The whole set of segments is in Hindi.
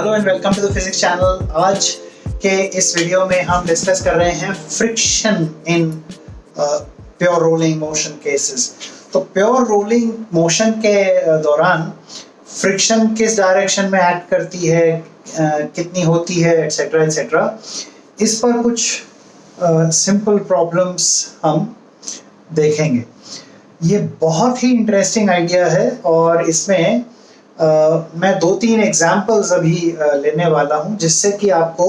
Hello and welcome to the physics channel. आज के इस वीडियो में हम डिस्कस कर रहे हैं friction in pure rolling motion cases. तो प्योर रोलिंग मोशन के दौरान फ्रिक्शन किस डायरेक्शन में एक्ट करती है, कितनी होती है, एटसेट्रा एटसेट्रा, इस पर कुछ सिंपल प्रॉब्लम्स हम देखेंगे। ये बहुत ही इंटरेस्टिंग आइडिया है और इसमें मैं 2-3 एग्जाम्पल्स अभी लेने वाला हूं जिससे कि आपको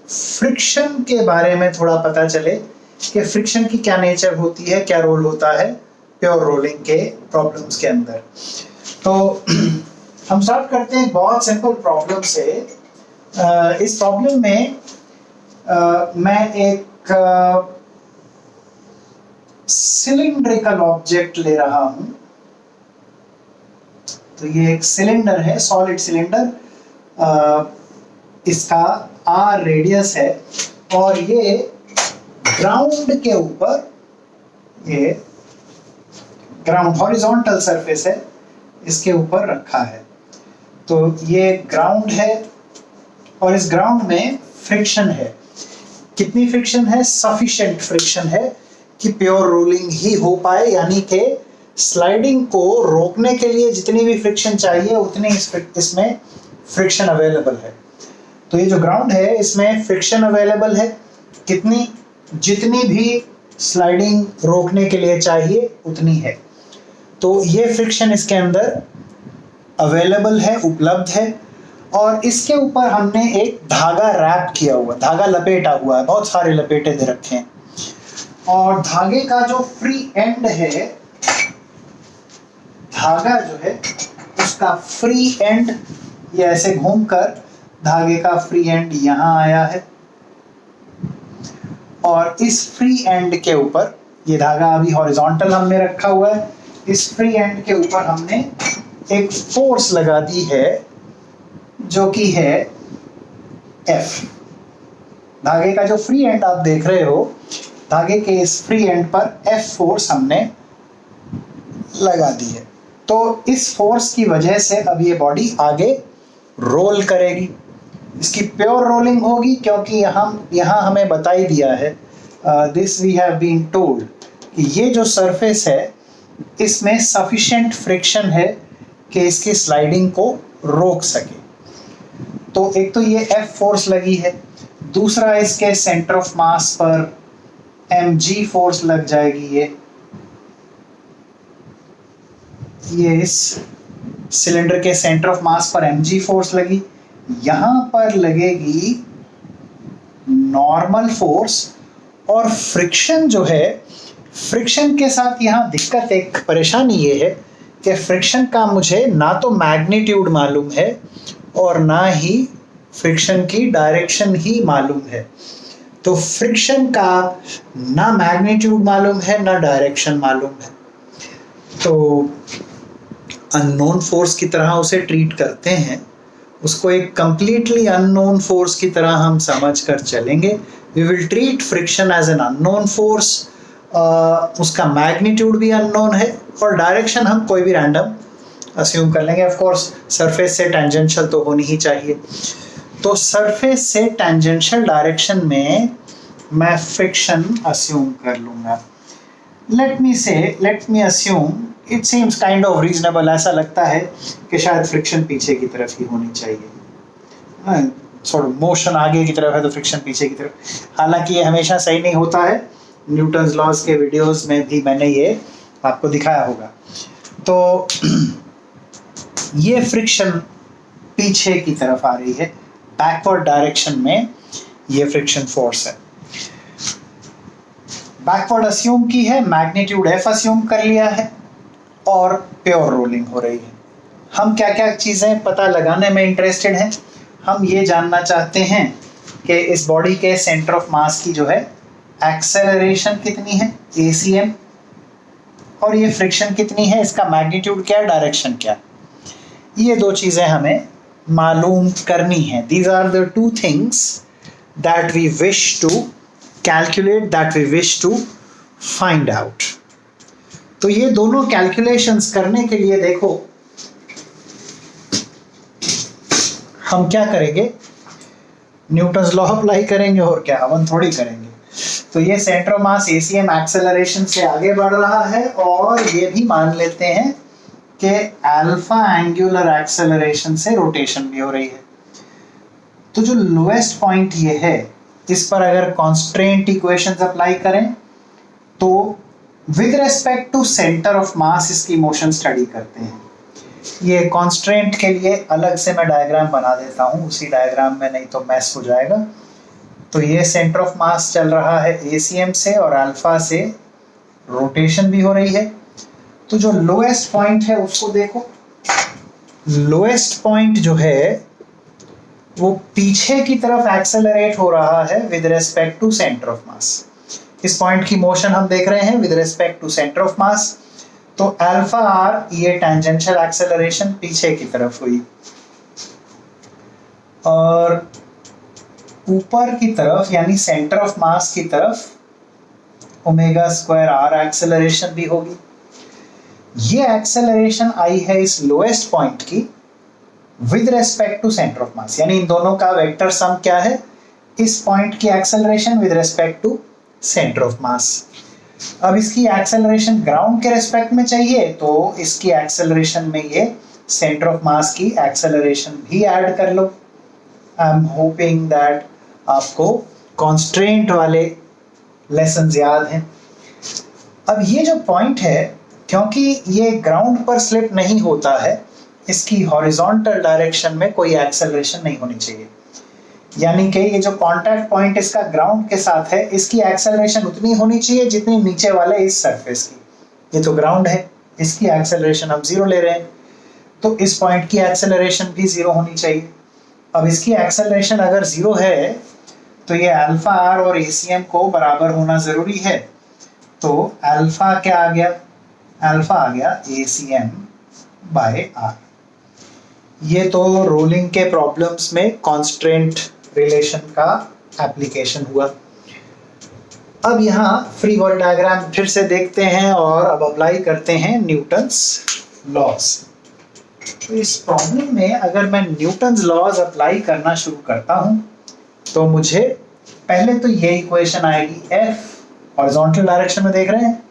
फ्रिक्शन के बारे में थोड़ा पता चले कि फ्रिक्शन की क्या नेचर होती है, क्या रोल होता है प्योर रोलिंग के प्रॉब्लम्स के अंदर। तो हम स्टार्ट करते हैं बहुत सिंपल प्रॉब्लम से। इस प्रॉब्लम में मैं एक सिलिंड्रिकल ऑब्जेक्ट ले रहा हूं। तो ये एक सिलेंडर है, सॉलिड सिलेंडर, इसका आर रेडियस है और ये ग्राउंड के ऊपर, ये ग्राउंड हॉरिजॉन्टल सरफेस है, इसके ऊपर रखा है। तो ये ग्राउंड है और इस ग्राउंड में फ्रिक्शन है। कितनी फ्रिक्शन है? सफिशिएंट फ्रिक्शन है कि प्योर रोलिंग ही हो पाए, यानी कि स्लाइडिंग को रोकने के लिए जितनी भी फ्रिक्शन चाहिए उतनी इसमें फ्रिक्शन अवेलेबल है। तो ये जो ग्राउंड है इसमें फ्रिक्शन अवेलेबल है कितनी? जितनी भी स्लाइडिंग रोकने के लिए चाहिए उतनी है। तो ये फ्रिक्शन इसके अंदर अवेलेबल है, उपलब्ध है। और इसके ऊपर हमने एक धागा रैप किया हुआ, धागा लपेटा हुआ है, बहुत सारे लपेटे दे रखे हैं। और धागे का जो फ्री एंड है, धागा जो है उसका फ्री एंड ये ऐसे घूमकर धागे का फ्री एंड यहां आया है और इस फ्री एंड के ऊपर, ये धागा अभी हॉरिजॉन्टल हमने रखा हुआ है, इस फ्री एंड के ऊपर हमने एक फोर्स लगा दी है जो कि है F। धागे का जो फ्री एंड आप देख रहे हो, धागे के इस फ्री एंड पर F फोर्स हमने लगा दी है। तो इस फोर्स की वजह से अब ये बॉडी आगे रोल करेगी। इसकी प्योर रोलिंग होगी क्योंकि यहाँ हमें बता ही दिया है, this we have been told, कि ये जो सरफेस है इसमें सफिशिएंट फ्रिक्शन है कि इसकी स्लाइडिंग को रोक सके। तो एक तो ये F फोर्स लगी है, दूसरा इसके सेंटर ऑफ मास पर mg फोर्स लग जाएगी। ये इस सिलेंडर के सेंटर ऑफ मास पर mg फोर्स लगी, यहां पर लगेगी नॉर्मल फोर्स। और फ्रिक्शन जो है, फ्रिक्शन के साथ यहां दिक्कत, एक परेशानी ये है कि फ्रिक्शन का मुझे ना तो मैग्नीट्यूड मालूम है और ना ही फ्रिक्शन की डायरेक्शन ही मालूम है। तो फ्रिक्शन का ना मैग्नीट्यूड मालूम है ना डायरेक्शन मालूम है, तो अननोन फोर्स की तरह उसे ट्रीट करते हैं। उसको एक कंप्लीटली अननोन फोर्स की तरह हम समझ कर चलेंगे। We will treat friction as an unknown force. उसका मैग्नीट्यूड भी अननोन है और डायरेक्शन हम कोई भी रैंडम अस्यूम कर लेंगे। ऑफ कोर्स सरफेस से टेंजेंशियल तो होनी ही चाहिए। तो सरफेस से टेंजेंशियल डायरेक्शन में मैं फ्रिक्शन अस्यूम कर लूंगा। Let me assume, it seems kind of reasonable. ऐसा लगता है कि शायद फ्रिक्शन पीछे की तरफ ही होनी चाहिए। सॉर्ट ऑफ मोशन आगे की तरफ है तो फ्रिक्शन पीछे की तरफ। हालांकि ये हमेशा सही नहीं होता है, न्यूटन्स लॉज के वीडियोस में भी मैंने ये आपको दिखाया होगा। तो ये फ्रिक्शन पीछे की तरफ आ रही है, बैकवर्ड डायरेक्शन में ये फ्रिक्शन फोर्स है। बैकवर्ड अस्यूम की है, मैग्नीट्यूड F अस्यूम कर लिया है और प्योर रोलिंग हो रही है। हम क्या क्या चीज़ें पता लगाने में इंटरेस्टेड हैं? हम ये जानना चाहते हैं कि इस बॉडी के सेंटर ऑफ मास की जो है एक्सेलरेशन कितनी है, ACM, और ये फ्रिक्शन कितनी है, इसका मैग्नीट्यूड क्या है, डायरेक्शन क्या। ये दो चीज़ें हमें मालूम करनी है। These are the two things that we wish to calculate, that we wish to find out. तो ये दोनों कैलकुलेशंस करने के लिए देखो हम क्या करेंगे, न्यूटन्स लॉ अप्लाई करेंगे और क्या, अपन थोड़ी करेंगे। तो ये centre of mass ACM acceleration से आगे बढ़ रहा है और ये भी मान लेते हैं कि अल्फा एंगुलर एक्सेलरेशन से रोटेशन भी हो रही है। तो जो लोएस्ट पॉइंट ये है, इस पर अगर कॉन्स्ट्रेंट इक्वेशंस अप्लाई करें तो with respect to centre of mass इसकी मोशन स्टडी करते हैं। ये कॉन्स्ट्रेंट के लिए अलग से मैं डायग्राम बना देता हूँ उसी डायग्राम में, नहीं तो मैस हो जाएगा। तो ये सेंटर ऑफ मास चल रहा है ACM से और अल्फा से रोटेशन भी हो रही है। तो जो लोएस्ट पॉइंट है उसको देखो, लोएस्ट पॉइंट जो है वो पीछे की तरफ एक्सेलरेट हो रहा है with respect to centre of mass. इस पॉइंट की मोशन हम देख रहे हैं with respect to centre of mass. तो अल्फा आर ये टेंजेंशियल एक्सेलरेशन पीछे की तरफ हुई और ऊपर की तरफ यानी सेंटर ऑफ मास की तरफ ओमेगा स्क्वायर आर एक्सेलरेशन भी होगी। ये एक्सेलरेशन आई है इस लोएस्ट पॉइंट की with respect to centre of mass, यानी इन दोनों का वेक्टर सम क्या है, इस पॉइंट की acceleration with respect to centre of mass. अब इसकी एक्सेलरेशन ग्राउंड के रेस्पेक्ट में चाहिए तो इसकी एक्सेलरेशन में ये सेंटर ऑफ मास की एक्सेलरेशन भी ऐड कर लो। आई एम होपिंग दैट आपको कॉन्स्ट्रेंट वाले लेसन याद हैं। अब ये जो पॉइंट है, क्योंकि ये ग्राउंड पर स्लिप नहीं होता है, इसकी हॉरिजॉन्टल डायरेक्शन में कोई एक्सेलरेशन नहीं होनी चाहिए। यानी कि ये जो कांटेक्ट पॉइंट इसका ग्राउंड के साथ है, इसकी एक्सेलरेशन उतनी होनी चाहिए जितनी नीचे वाले इस सरफेस की। ये तो ग्राउंड है, इसकी एक्सेलरेशन हम 0 ले रहे हैं, तो इस पॉइंट की एक्सेलरेशन भी 0 होनी चाहिए। अब इसकी एक्सेलरेशन अगर 0 है तो ये अल्फा आर और ACM को बराबर होना जरूरी है। तो अल्फा क्या आ गया, अल्फा आ गया ACM बाय आर। ये तो रोलिंग के प्रॉब्लम्स में कॉन्स्ट्रेंट रिलेशन का एप्लीकेशन हुआ। अब यहाँ फ्री बॉडी डायग्राम फिर से देखते हैं और अब अप्लाई करते हैं न्यूटन्स लॉज। तो इस प्रॉब्लम में अगर मैं न्यूटन्स लॉज अप्लाई करना शुरू करता हूँ तो मुझे पहले तो ये इक्वेशन आएगी, F हॉरिजॉन्टल डायरेक्शन में देख रहे हैं,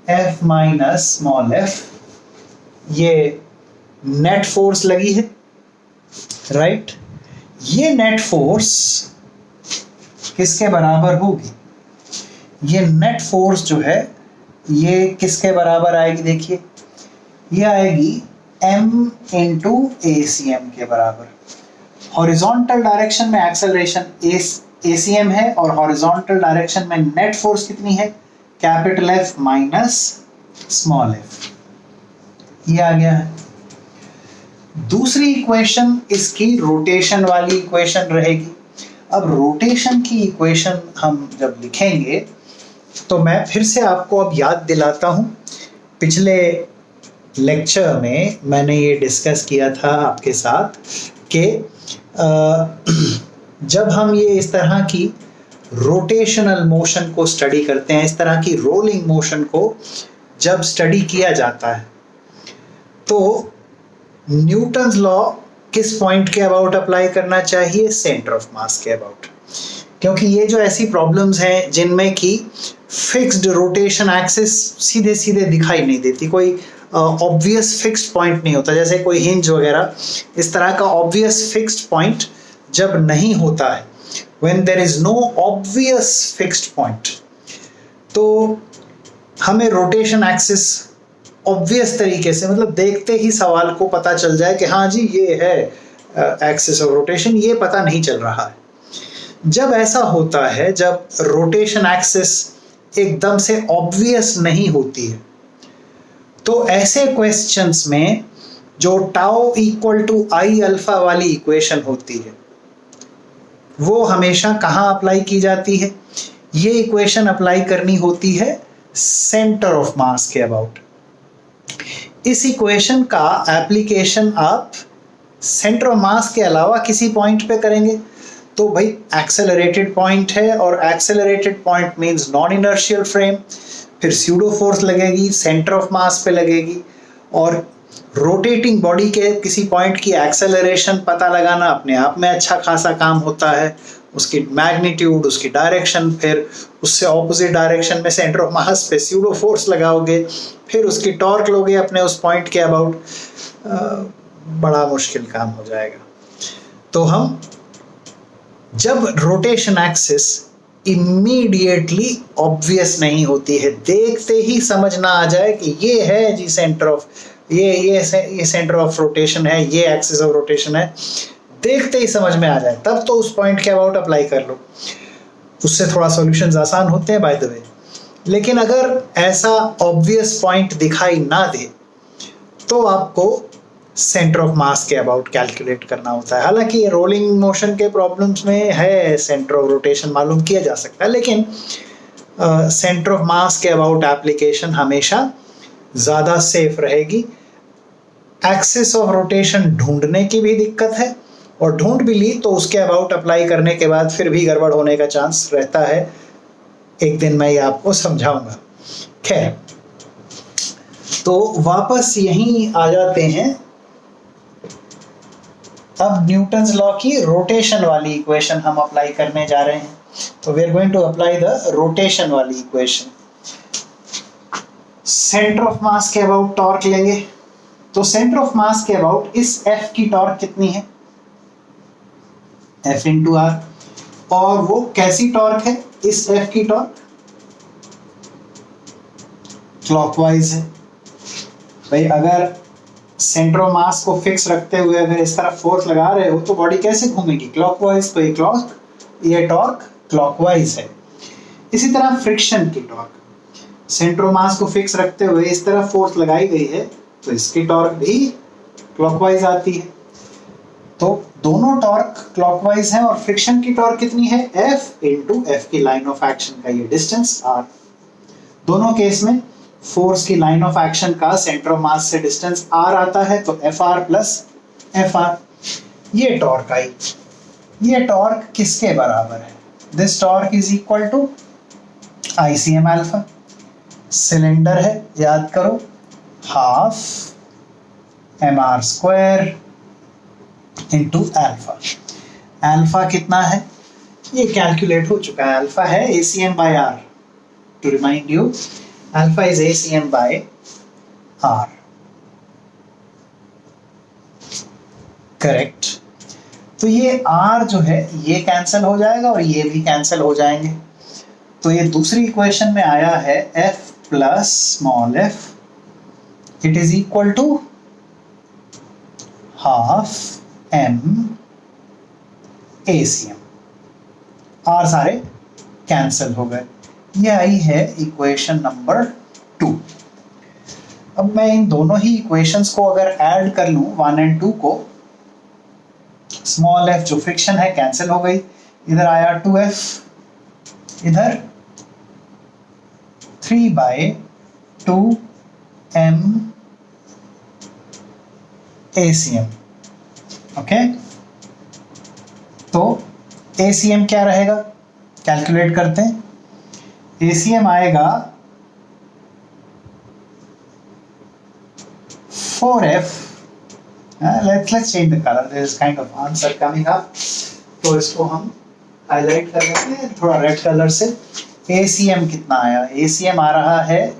F माइनस स्मॉल f, ये नेट फोर्स लगी है, राइट। ये नेट फोर्स किसके बराबर होगी, ये नेट फोर्स जो है ये किसके बराबर आएगी, देखिए ये आएगी m इंटू ACM के बराबर। हॉरिजॉन्टल डायरेक्शन में एक्सेलरेशन ACM है और हॉरिजॉन्टल डायरेक्शन में नेट फोर्स कितनी है, capital F minus small f, ये आ गया है। दूसरी इक्वेशन इसकी रोटेशन वाली इक्वेशन रहेगी। अब रोटेशन की इक्वेशन हम जब लिखेंगे तो मैं फिर से आपको अब याद दिलाता हूं, पिछले लेक्चर में मैंने ये डिस्कस किया था आपके साथ कि जब हम ये इस तरह की रोटेशनल मोशन को स्टडी करते हैं, इस तरह की रोलिंग मोशन को जब स्टडी किया जाता है तो न्यूटन्स लॉ किस पॉइंट के अबाउट अप्लाई करना चाहिए, सेंटर ऑफ मास के अबाउट। क्योंकि ये जो ऐसी प्रॉब्लम्स हैं जिनमें कि फिक्स्ड रोटेशन एक्सिस सीधे सीधे दिखाई नहीं देती, कोई ऑब्वियस फिक्स्ड पॉइंट नहीं होता, जैसे कोई हिंज वगैरह, इस तरह का ऑब्वियस फिक्स्ड पॉइंट जब नहीं होता है, when there is no obvious fixed point, तो हमें रोटेशन एक्सिस ऑब्वियस तरीके से, मतलब देखते ही सवाल को पता चल जाए कि हाँ जी ये है एक्सिस ऑफ रोटेशन, ये पता नहीं चल रहा है। जब ऐसा होता है, जब रोटेशन एक्सिस एकदम से ऑब्वियस नहीं होती है, तो ऐसे क्वेश्चंस में जो tau equal to I alpha वाली इक्वेशन होती है वो हमेशा कहाँ अप्लाई की जाती है, ये इक्वेशन अप्लाई करनी होती है सेंटर ऑफ मास के अबाउट। इस इक्वेशन का एप्लीकेशन आप सेंटर ऑफ मास के अलावा किसी पॉइंट पे करेंगे तो भाई एक्सेलरेटेड पॉइंट है और accelerated point means non inertial frame, फिर स्यूडो फोर्स लगेगी, सेंटर ऑफ मास पे लगेगी और रोटेटिंग बॉडी के किसी पॉइंट की एक्सेलरेशन पता लगाना अपने आप में अच्छा खासा काम होता है, उसकी मैग्नीट्यूड, उसकी डायरेक्शन, फिर उससे ऑपोजिट डायरेक्शन में सेंटर ऑफ मास पे स्यूडो फोर्स लगाओगे, फिर उसकी टॉर्क लोगे अपने उस पॉइंट के अबाउट, बड़ा मुश्किल काम हो जाएगा। तो हम जब रोटेशन एक्सिस इमीडिएटली ऑब्वियस नहीं होती है, देखते ही समझ ना आ जाए कि ये है जी सेंटर ऑफ, ये सेंटर ऑफ रोटेशन है, ये एक्सिस ऑफ रोटेशन है, देखते ही समझ में आ जाए, तब तो उस पॉइंट के अबाउट अप्लाई कर लो। उससे थोड़ा सॉल्यूशंस आसान होते हैं बाय द वे। लेकिन अगर ऐसा ऑब्वियस पॉइंट दिखाई ना दे तो आपको सेंटर ऑफ मास के अबाउट कैलकुलेट करना होता है। हालांकि रोलिंग मोशन के प्रॉब्लम्स में है सेंटर ऑफ रोटेशन मालूम किया जा सकता है, लेकिन सेंटर ऑफ मास के अबाउट एप्लीकेशन हमेशा ज़्यादा सेफ रहेगी। एक्सिस ऑफ रोटेशन ढूंढने की भी दिक्कत है, और ढूंढ भी ली तो उसके अबाउट अप्लाई करने के बाद फिर भी गड़बड़ होने का चांस रहता है। एक दिन मैं ये आपको समझाऊंगा। खैर, तो वापस यहीं आ जाते हैं। अब न्यूटन्स लॉ की रोटेशन वाली इक्वेशन हम अप्लाई करने जा रहे हैं। तो we are going to apply the rotation वाली इक्वेशन। सेंटर ऑफ मास के अबाउट टॉर्क लेंगे। तो सेंटर ऑफ मास के अबाउट इस F की टॉर्क कितनी है? F into R. और वो कैसी टॉर्क है? इस F की टॉर्क क्लॉकवाइज है। भाई अगर सेंटर ऑफ मास को फिक्स रखते हुए अगर इस तरफ फोर्स लगा रहे हो तो बॉडी कैसे घूमेगी? क्लॉकवाइज। तो ये टॉर्क क्लॉकवाइज है। इसी तरह फ्रिक्शन की टॉर्क, सेंटर ऑफ मास को फिक्स रखते हुए इस तरफ फोर्स लगाई गई है तो इसकी टॉर्क भी क्लॉकवाइज आती है। तो दोनों टॉर्क क्लॉकवाइज है। और फ्रिक्शन की टॉर्क कितनी है? F इंटू F की लाइन ऑफ एक्शन का ये डिस्टेंस R। दोनों केस में फोर्स की लाइन ऑफ एक्शन का सेंटर ऑफ मास से डिस्टेंस R आता है, तो FR प्लस FR। ये टॉर्क आई। ये टॉर्क किसके बराबर है? This torque is equal to ICM alpha. Cylinder है, याद करो, half mr square into alpha. Alpha कितना है? ये कैलकुलेट हो चुका है। अल्फा है ACM by R। To remind you, alpha is ACM by R। Correct. तो ये R जो है ये कैंसिल हो जाएगा और ये भी कैंसिल हो जाएंगे। तो ये दूसरी इक्वेशन में आया है F plus small f, it is equal to half m ACM। R सारे कैंसिल हो गए। ये आई है इक्वेशन नंबर 2। अब मैं इन दोनों ही इक्वेशंस को अगर ऐड कर लूं 1 और 2 को, स्मॉल f जो फ्रिक्शन है कैंसिल हो गई, इधर आया 2f, इधर 3/2m ACM। ओके, तो ACM क्या रहेगा? कैलकुलेट करते हैं। ACM आएगा 4f। let's change the color, there is kind of answer coming up, तो इसको हम हाईलाइट कर लेते हैं थोड़ा रेड कलर से। ACM कितना आया? ACM आ रहा है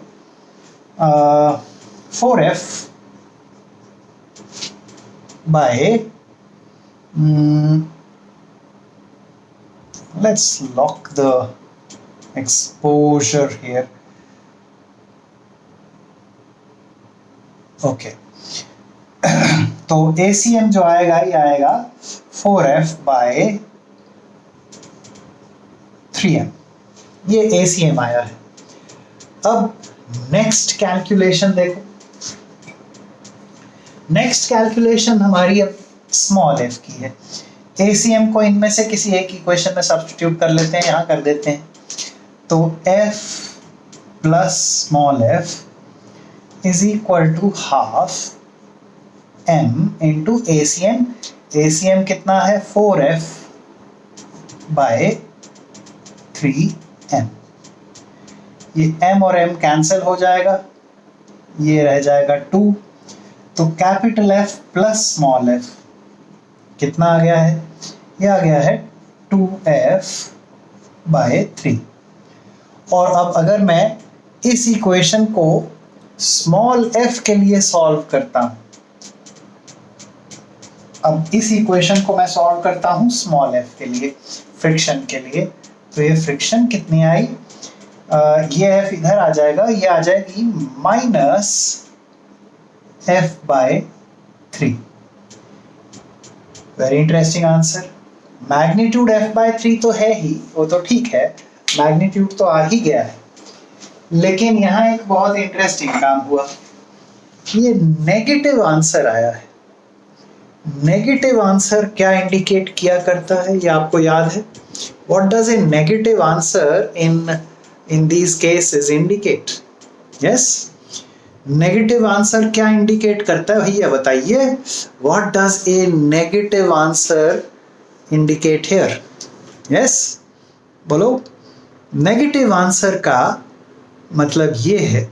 4f by let's lock the exposure here. Okay. तो ACM जो आएगा ये आएगा 4f by 3m। ये ACM आया है। अब नेक्स्ट कैलकुलेशन देखो। नेक्स्ट कैलकुलेशन हमारी अब स्मॉल f की है। ACM को इनमें से किसी एक इक्वेशन में सब्स्टिट्यूट कर लेते हैं, यहाँ कर देते हैं। तो f plus small f is equal to half m into ACM। ACM कितना है? 4f bye 3m। ये m और m कैंसिल हो जाएगा, ये रह जाएगा 2। तो capital F plus small F कितना आ गया है? ये आ गया है 2f/3। और अब अगर मैं इस इक्वेशन को स्मॉल f के लिए सॉल्व करता हूं, अब इस इक्वेशन को मैं सॉल्व करता हूं स्मॉल f के लिए, फ्रिक्शन के लिए, तो ये फ्रिक्शन कितनी आई? ये f इधर आ जाएगा, ये आ जाएगी -f/3। Very interesting answer. Magnitude f/3 तो है ही, वो तो ठीक है, मैग्नीट्यूड तो आ ही गया है, लेकिन यहाँ एक बहुत इंटरेस्टिंग काम हुआ, ये नेगेटिव आंसर आया है। नेगेटिव आंसर क्या इंडिकेट किया करता है, ये आपको याद है? What does a negative answer in these cases indicate? Yes, negative answer क्या इंडिकेट करता है भैया बताइए? What does a negative answer indicate here? Yes, बोलो। नेगेटिव आंसर का मतलब ये है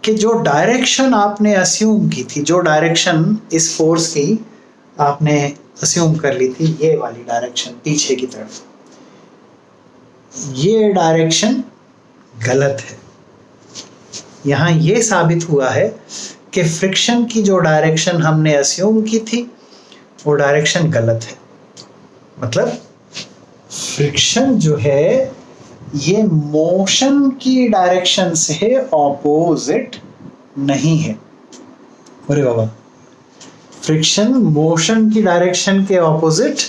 कि जो डायरेक्शन आपने अस्यूम की थी, जो डायरेक्शन इस फोर्स की आपने अस्यूम कर ली थी, ये वाली डायरेक्शन पीछे की तरफ, ये डायरेक्शन गलत है। यहाँ ये साबित हुआ है कि फ्रिक्शन की जो डायरेक्शन हमने अस्यूम की थी वो डायरेक्शन गलत है। मतलब फ्रिक्शन जो है ये मोशन की डायरेक्शन से ऑपोजिट नहीं है। अरे बाबा, फ्रिक्शन मोशन की डायरेक्शन के ऑपोजिट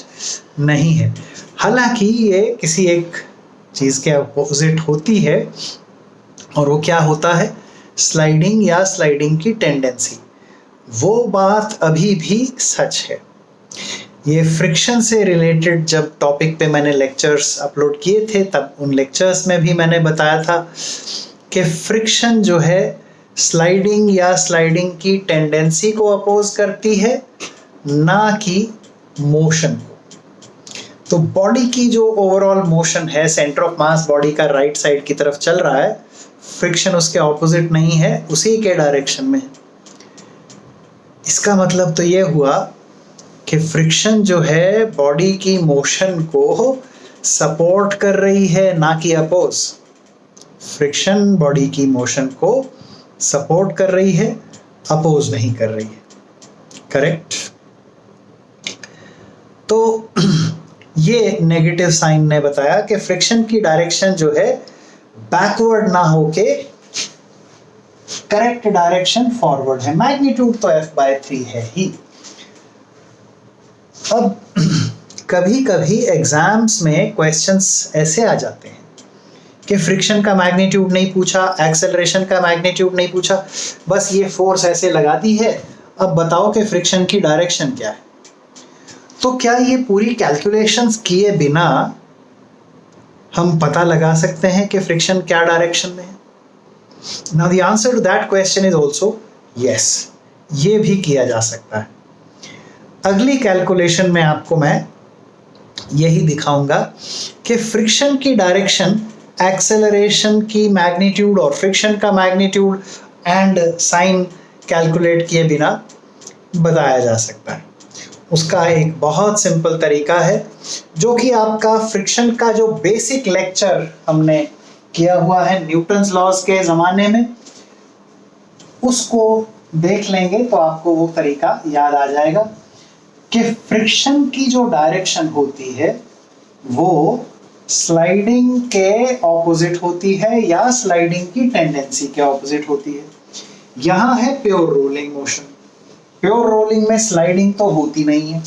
नहीं है। हालांकि ये किसी एक चीज के ऑपोजिट होती है, और वो क्या होता है? स्लाइडिंग या स्लाइडिंग की टेंडेंसी। वो बात अभी भी सच है। ये फ्रिक्शन से रिलेटेड जब टॉपिक पे मैंने लेक्चर्स अपलोड किए थे, तब उन लेक्चर्स में भी मैंने बताया था कि फ्रिक्शन जो है स्लाइडिंग या स्लाइडिंग की टेंडेंसी को अपोज करती है, ना कि मोशन को। तो बॉडी की जो ओवरऑल मोशन है, सेंटर ऑफ मास बॉडी का राइट साइड की तरफ चल रहा है, फ्रिक्शन उसके ऑपोजिट नहीं है, उसी के डायरेक्शन में। इसका मतलब तो ये हुआ कि फ्रिक्शन जो है बॉडी की मोशन को सपोर्ट कर रही है, ना कि अपोज। फ्रिक्शन बॉडी की मोशन को सपोर्ट कर रही है, अपोज नहीं कर रही है। करेक्ट? तो ये नेगेटिव साइन ने बताया कि फ्रिक्शन की डायरेक्शन जो है बैकवर्ड ना होके करेक्ट डायरेक्शन फॉरवर्ड है। मैग्नीट्यूड तो f/3 है ही। अब कभी कभी एग्जाम्स में क्वेश्चंस ऐसे आ जाते हैं कि फ्रिक्शन का मैग्नीट्यूड नहीं पूछा, एक्सेलरेशन का मैग्नीट्यूड नहीं पूछा, बस ये फोर्स ऐसे लगा दी है, अब बताओ कि फ्रिक्शन की डायरेक्शन क्या है। तो क्या ये पूरी कैलकुलेशंस किए बिना हम पता लगा सकते हैं कि फ्रिक्शन क्या डायरेक्शन में है? Now the answer to that question is also yes, ये भी किया जा सकता है। अगली कैलकुलेशन में आपको मैं यही दिखाऊंगा कि फ्रिक्शन की डायरेक्शन एक्सेलरेशन की मैग्नीट्यूड और फ्रिक्शन का मैग्नीट्यूड एंड साइन कैलकुलेट किए बिना बताया जा सकता है। उसका एक बहुत सिंपल तरीका है, जो कि आपका फ्रिक्शन का जो बेसिक लेक्चर हमने किया हुआ है न्यूटन्स लॉज के ज़माने में, उसको देख लेंगे तो आपको वो तरीका याद आ जाएगा कि फ्रिक्शन की जो डायरेक्शन होती है वो स्लाइडिंग के ऑपोजिट होती है या स्लाइडिंग की टेंडेंसी के ऑपोजिट होती है। यहाँ है pure rolling motion. Pure rolling में स्लाइडिंग तो होती नहीं है,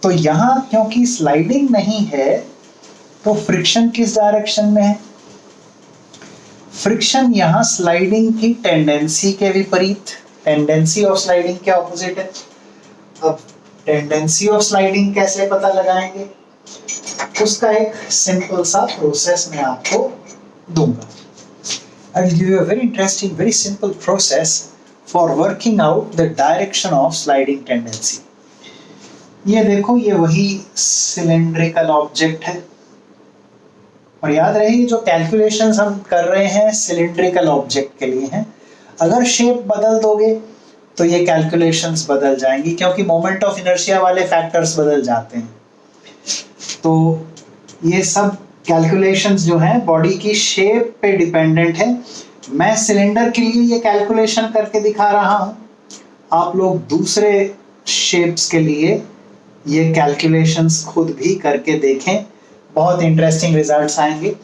तो यहाँ क्योंकि स्लाइडिंग नहीं है तो फ्रिक्शन किस डायरेक्शन में है? फ्रिक्शन यहाँ स्लाइडिंग की टेंडेंसी के विपरीत, टेंडेंसी ऑफ स्लाइडिंग के ऑपोजिट है। अब टेंडेंसी ऑफ स्लाइडिंग कैसे पता लगाएंगे? उसका एक सिंपल सा प्रोसेस मैं आपको दूंगा। I will give you a very interesting, very simple process for working out the direction of sliding tendency. ये देखो, ये वही सिलेंड्रिकल ऑब्जेक्ट है, और याद रहे जो कैलकुलेशंस हम कर रहे हैं सिलेंड्रिकल ऑब्जेक्ट के लिए हैं। अगर शेप बदल दोगे तो ये कैलकुलेशंस बदल जाएंगी, क्योंकि मोमेंट ऑफ इनर्शिया वाले फैक्टर्स बदल जाते हैं। तो ये सब कैलकुलेशंस जो हैं बॉडी की शेप पे डिपेंडेंट है। मैं सिलेंडर के लिए ये कैलकुलेशन करके दिखा रहा हूँ, आप लोग दूसरे शेप्स के लिए ये कैलकुलेशंस खुद भी करके देखें, बहुत इंटरेस्टिंग रिजल्ट्स आएंगे।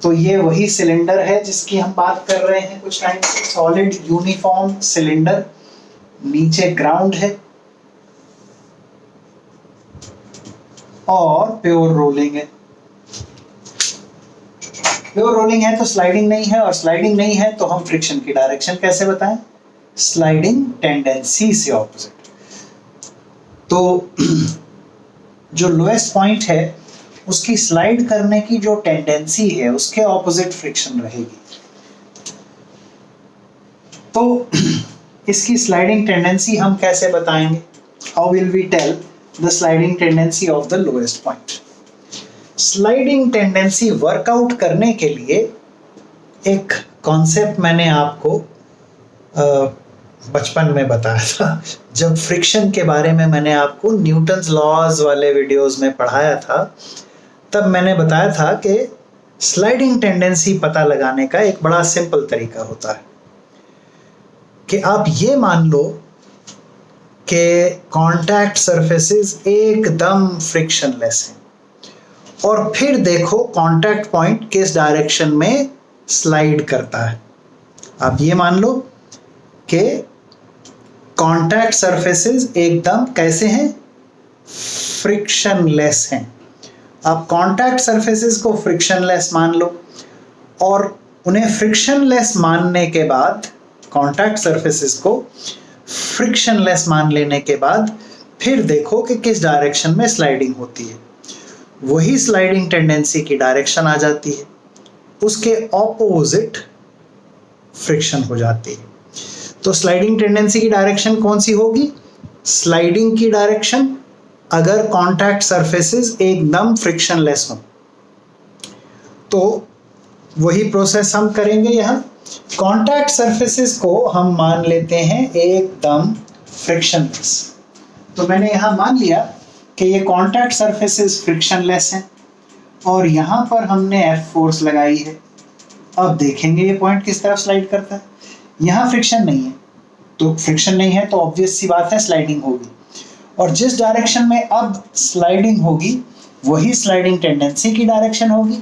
तो ये वही सिलेंडर है जिसकी हम बात कर रहे हैं कुछ टाइम से, सॉलिड यूनिफॉर्म सिलेंडर, नीचे ग्राउंड है और प्योर रोलिंग है। प्योर रोलिंग है तो स्लाइडिंग नहीं है, और स्लाइडिंग नहीं है तो हम फ्रिक्शन की डायरेक्शन कैसे बताएं? स्लाइडिंग टेंडेंसी से ऑपोजिट। तो जो लोएस्ट पॉइंट है उसकी स्लाइड करने की जो टेंडेंसी है उसके ऑपोजिट फ्रिक्शन रहेगी। तो इसकी स्लाइडिंग टेंडेंसी हम कैसे बताएंगे? How will we tell the sliding tendency of the lowest point? Sliding tendency work out करने के लिए एक कॉन्सेप्ट मैंने आपको बचपन में बताया था, जब फ्रिक्शन के बारे में मैंने आपको न्यूटन्स लॉज वाले वीडियोस में पढ़ाया था। तब मैंने बताया था कि स्लाइडिंग टेंडेंसी पता लगाने का एक बड़ा सिंपल तरीका होता है कि आप ये मान लो कि कांटेक्ट सरफेसेस एकदम फ्रिक्शनलेस हैं, और फिर देखो कांटेक्ट पॉइंट किस डायरेक्शन में स्लाइड करता है। आप ये मान लो कि कांटेक्ट सरफेसेस एकदम कैसे हैं? फ्रिक्शनलेस हैं। आप कांटेक्ट सरफेसेस को फ्रिक्शनलेस मान लो, और उन्हें फ्रिक्शनलेस मानने के बाद, कांटेक्ट सरफेसेस को फ्रिक्शनलेस मान लेने के बाद फिर देखो कि किस डायरेक्शन में स्लाइडिंग होती है। वही स्लाइडिंग टेंडेंसी की डायरेक्शन आ जाती है, उसके ऑपोजिट फ्रिक्शन हो जाती है। तो स्लाइडिंग टेंडेंसी की डायरेक्शन कौन सी होगी? स्लाइडिंग की डायरेक्शन, अगर कांटेक्ट सरफेसेस एकदम फ्रिक्शनलेस हो। तो वही प्रोसेस हम करेंगे यहाँ। कांटेक्ट सरफेसेस को हम मान लेते हैं एकदम फ्रिक्शनलेस। तो मैंने यहाँ मान लिया कि ये कांटेक्ट सरफेसेस फ्रिक्शनलेस हैं, और यहाँ पर हमने F फोर्स लगाई है। अब देखेंगे ये पॉइंट किस तरफ स्लाइड करता है। यहाँ फ्रिक्शन नहीं है, तो फ्रिक्शन नहीं है तो ऑब्वियस सी बात है स्लाइडिंग होगी, और जिस डायरेक्शन में अब स्लाइडिंग होगी वही स्लाइडिंग टेंडेंसी की डायरेक्शन होगी।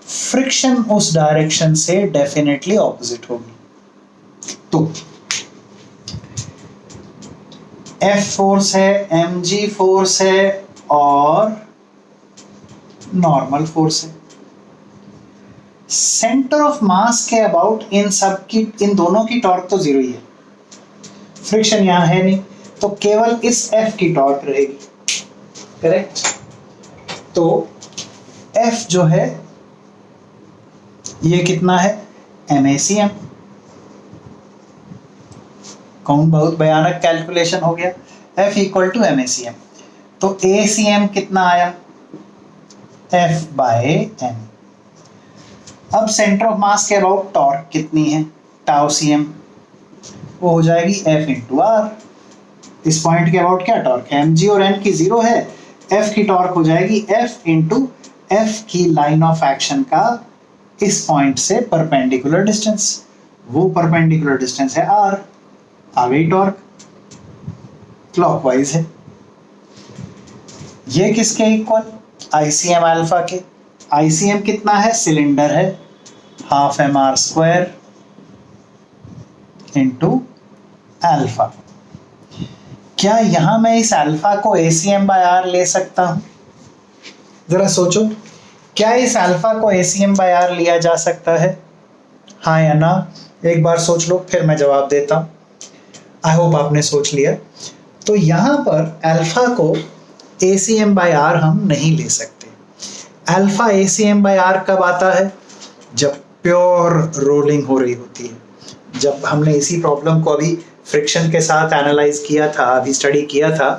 फ्रिक्शन उस डायरेक्शन से डेफिनेटली ऑपोजिट होगी। तो F फोर्स है, mg फोर्स है और नॉर्मल फोर्स है। सेंटर ऑफ मास के अबाउट इन दोनों की टॉर्क तो जीरो ही है, फ्रिक्शन यहां है नहीं, तो केवल इस F की टॉर्क रहेगी। करेक्ट? तो F जो है ये कितना है? MACM। कौन बहुत भयानक कैलकुलेशन हो गया। F इक्वल टू MACM, तो ACM कितना आया? F/m। अब सेंटर ऑफ मास के अबाउट टॉर्क कितनी है? टाउ CM, वो हो जाएगी F इंटू R। इस पॉइंट के अबाउट क्या टॉर्क है? mg और n की जीरो है, F की टॉर्क हो जाएगी F इंटू F की लाइन ऑफ एक्शन का इस पॉइंट से परपेंडिकुलर डिस्टेंस, वो परपेंडिकुलर डिस्टेंस है R। आ गई टॉर्क, क्लॉकवाइज है। ये किसके इक्वल? ICM अल्फा के। ICM कितना है? सिलेंडर है, हाफ mr² इंटू अल्फा। क्या यहां मैं इस अल्फा को ACM/R ले सकता हूं? जरा सोचो, क्या इस अल्फा को ACM/R लिया जा सकता है? हाँ या ना? एक बार सोच लो, फिर मैं जवाब देता हूं। आई होप आपने सोच लिया। तो यहां पर अल्फा को ACM/R हम नहीं ले सकते। अल्फा ACM/R कब आता है? जब प्योर रोलिंग हो रही होती है। जब हमने इसी प्रॉब्लम को अभी फ्रिक्शन के साथ एनालाइज किया था, अभी स्टडी किया था,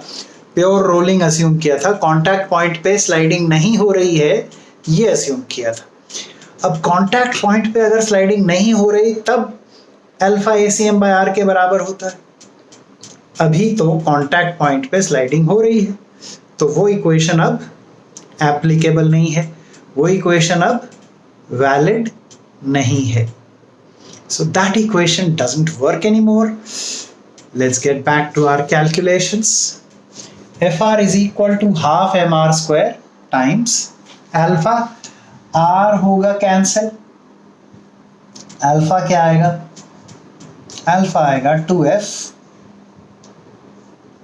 प्योर रोलिंग अस्यूम किया था, कांटेक्ट पॉइंट पे स्लाइडिंग नहीं हो रही है ये अस्यूम किया था। अब कांटेक्ट पॉइंट पे अगर स्लाइडिंग नहीं हो रही तब अल्फा ACM/R के बराबर होता है। अभी तो कांटेक्ट पॉइंट पे स्लाइडिंग हो रही है, तो वो इक्वेशन अब एप्लीकेबल नहीं है, वो इक्वेशन अब वैलिड नहीं है। So that equation doesn't work anymore. Let's get back to our calculations. Fr is equal to half mr square times alpha. R होगा कैंसिल, अल्फा क्या आएगा? अल्फा आएगा 2f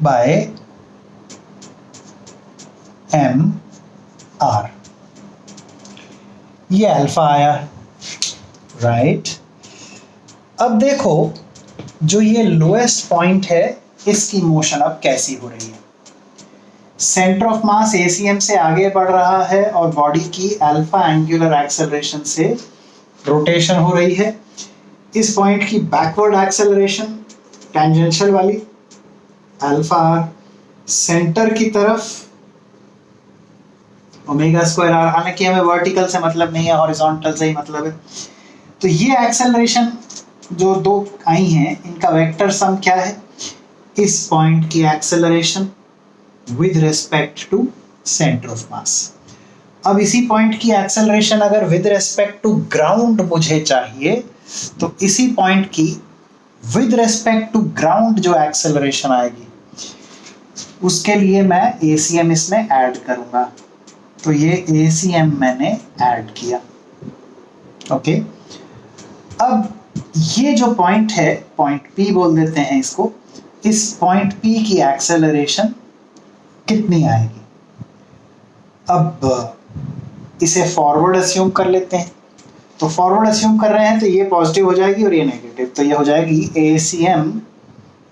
बाय m r। ये अल्फा आया है, राइट। अब देखो, जो ये लोएस्ट पॉइंट है इसकी मोशन अब कैसी हो रही है। सेंटर ऑफ मास ACM से आगे बढ़ रहा है और बॉडी की अल्फा एंगुलर एक्सेलरेशन से रोटेशन हो रही है। इस पॉइंट की बैकवर्ड एक्सेलरेशन टेंजेंशियल वाली अल्फा आर, सेंटर की तरफ ओमेगा स्क्वायर आर। हालांकि हमें वर्टिकल से मतलब नहीं है, हॉरिजॉन्टल से ही मतलब है। तो ये एक्सेलरेशन जो दो आई हैं, इनका वेक्टर सम क्या है? इस पॉइंट की acceleration with respect to centre of mass. अब इसी पॉइंट की एक्सेलरेशन अगर विद रिस्पेक्ट टू ग्राउंड मुझे चाहिए, तो इसी पॉइंट की विद रिस्पेक्ट टू ग्राउंड जो एक्सेलरेशन आएगी, उसके लिए मैं ACM इसमें ऐड करूंगा। तो ये ACM मैंने ऐड किया, ओके। अब ये जो पॉइंट है, पॉइंट P बोल देते हैं इसको, इस पॉइंट P की एक्सेलरेशन कितनी आएगी? अब इसे फॉरवर्ड अस्यूम कर लेते हैं। तो फॉरवर्ड अस्यूम कर रहे हैं तो ये पॉजिटिव हो जाएगी और ये नेगेटिव, तो ये हो जाएगी ACM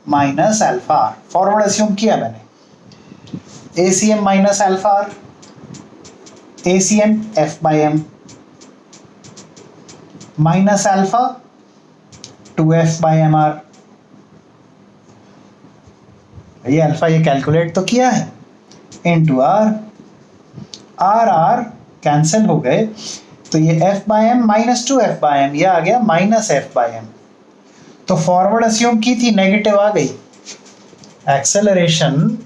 minus alpha R. Forward assume किया मैंने, ACM minus alpha R, ACM F/m minus alpha 2f/mr। ये अल्फा ये कैलकुलेट तो किया है, इनटू आर। आर कैंसिल हो गए, तो ये f/m माइनस 2f/m, ये आ गया माइनस f/m। तो फॉरवर्ड अस्यूम की थी, नेगेटिव आ गई। एक्सेलरेशन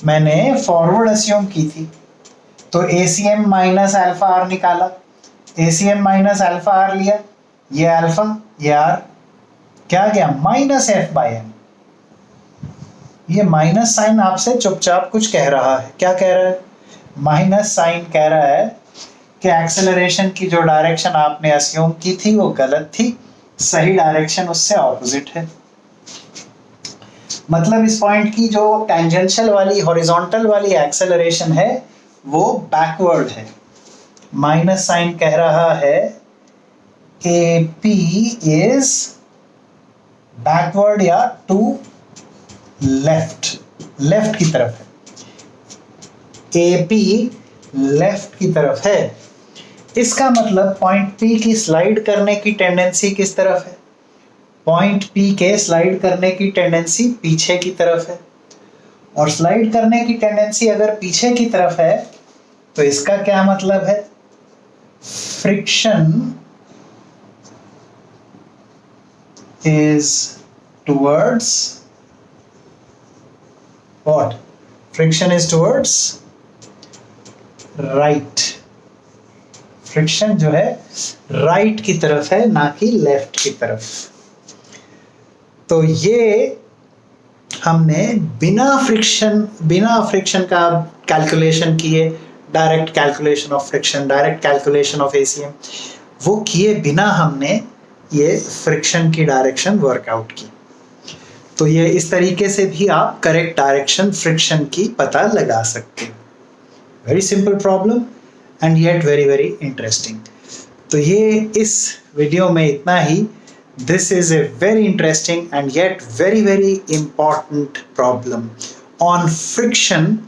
मैंने फॉरवर्ड अस्यूम की थी, तो ACM माइनस अल्फा आर निकाला, ACM माइनस अल्फा आर लिया, ये अल्फा ये आर, क्या गया? Minus f/m। ये माइनस साइन आपसे चुपचाप कुछ कह रहा है। क्या कह रहा है? माइनस साइन कह रहा है कि एक्सेलरेशन की जो डायरेक्शन आपने अस्यूम की थी वो गलत थी, सही डायरेक्शन उससे ऑपोजिट है। मतलब इस पॉइंट की जो टेंजेंशियल वाली हॉरिजॉन्टल वाली एक्सेलरेशन है वो बैकवर्ड है। माइनस साइन कह रहा है AP इज बैकवर्ड या टू लेफ्ट, लेफ्ट की तरफ है। AP लेफ्ट की तरफ है। इसका मतलब पॉइंट P की स्लाइड करने की टेंडेंसी किस तरफ है? पॉइंट P के स्लाइड करने की टेंडेंसी पीछे की तरफ है, और स्लाइड करने की टेंडेंसी अगर पीछे की तरफ है तो इसका क्या मतलब है? Friction is towards what? Friction is towards right. Friction जो है राइट की तरफ है, ना कि लेफ्ट की तरफ। तो ये हमने बिना फ्रिक्शन का कैलकुलेशन किए, direct calculation of friction, direct calculation of ACM, वो किए बिना हमने ये फ्रिक्शन की डायरेक्शन वर्कआउट की। तो ये इस तरीके से भी आप करेक्ट डायरेक्शन फ्रिक्शन की पता लगा सकते हैं। Very simple problem and yet very very interesting. तो ये इस वीडियो में इतना ही। This is a very interesting and yet very very important problem on friction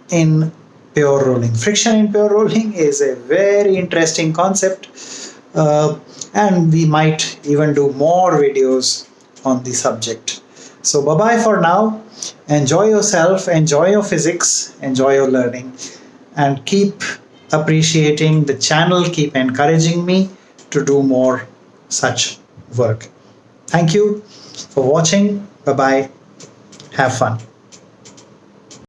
in pure rolling. Friction in pure rolling is a very interesting concept, and we might even do more videos on the subject. So bye bye for now. Enjoy yourself, enjoy your physics, enjoy your learning, and keep appreciating the channel, keep encouraging me to do more such work. Thank you for watching. Bye bye. Have fun.